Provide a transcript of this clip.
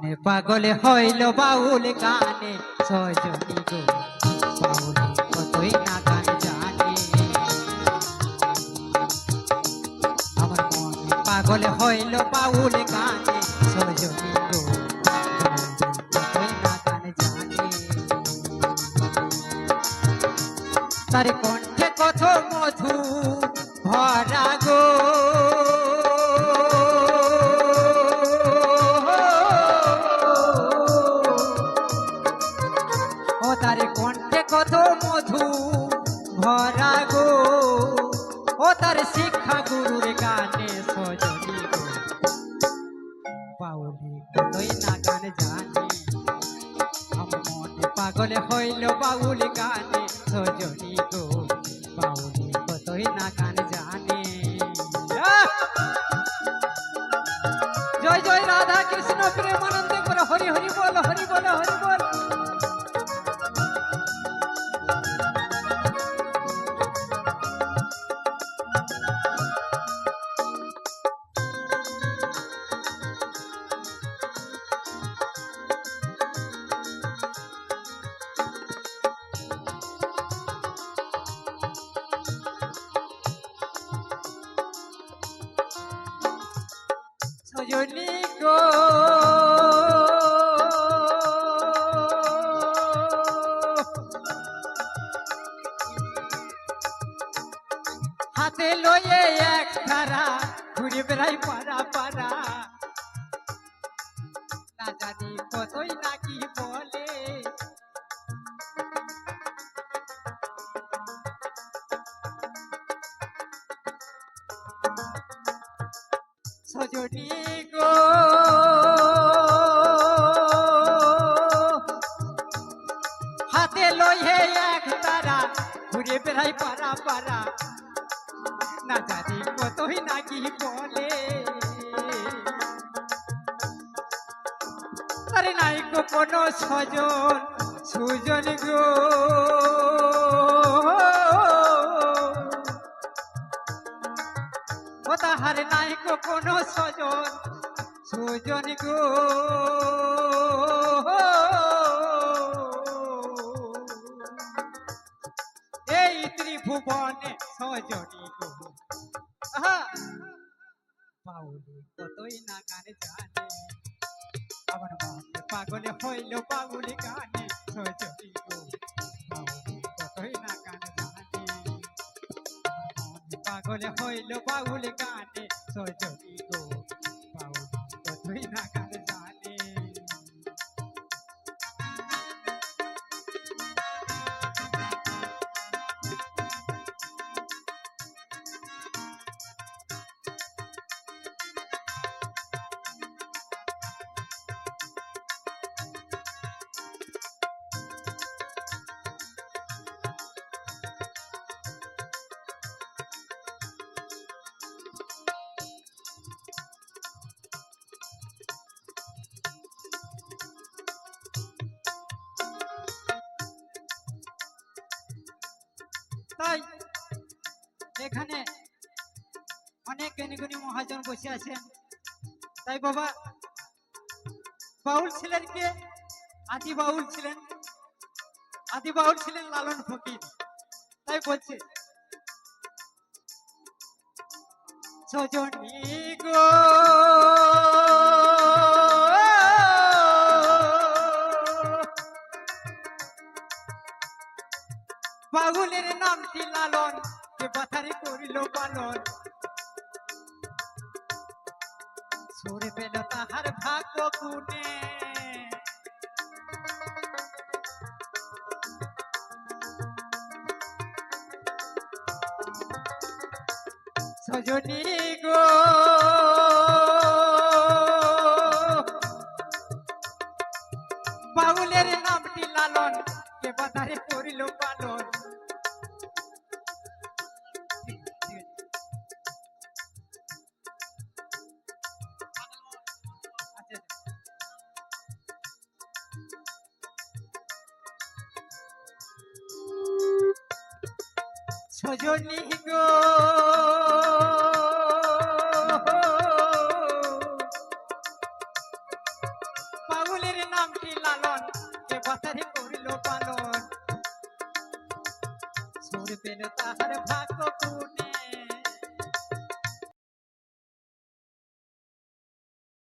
পাগল হইল বাউল গানে সজনী গো বাউল কতই না গান জানে আমার মনে পাগল হইল বাউল গানে সজনী গো কতই না গান জানে তার কণ্ঠে কত মধু ভরা গো তার কণ্ঠে কত মধু ভরা গো ও তার শিক্ষা গুরুর গানে সজনী গো বাউলি কতই না গান জানে আমার মনে পাগল হইল বাউল গানে সজনী গো বাউলি কতই না গান জানে জয় জয় রাধা কৃষ্ণ প্রেমানন্দ করে হরি হরি বল হরি বল হরি বল সজনী গো হাতে লয়ে এক ধারা ঘুরে বেড়াই পাড়া পাড়া না জানি কতই নাকি বলে সজনী গো হাতে লইহে এক তারা ঘুরে বেড়াই পাড়া পাড়া না জানি কতই নাকি বলে আরে নাই গো কোনো সজন সুজন গো ও তাহার নাই গো কোনো সজন সুজন গো এই ত্রিভুবনে সজনী গো বাউলি কতই না গান জানে আমার মনে পাগল হইল বাউল গানে সজনী গো বাউলি কতই না গান জানে পাগল হইল বাউল গানে সজনী গো বাউল কতই না গান জানে তাই এখানে অনেক জ্ঞানীগুণী মহাজন বসে আছেন তাই বাবা বাউল ছিলেন কে আদি বাউল ছিলেন লালন ফকির তাই বলছে সজনী গো বাউলের নামটি লালন যে বাথারি করিল পালন সরে পেল তাহার ভাগ্য গুণে সজনী গো বাউলের নামটি লালন যে বাথারি করিল পালন সজনী গো পেল তাহার ভাগ্য গুণে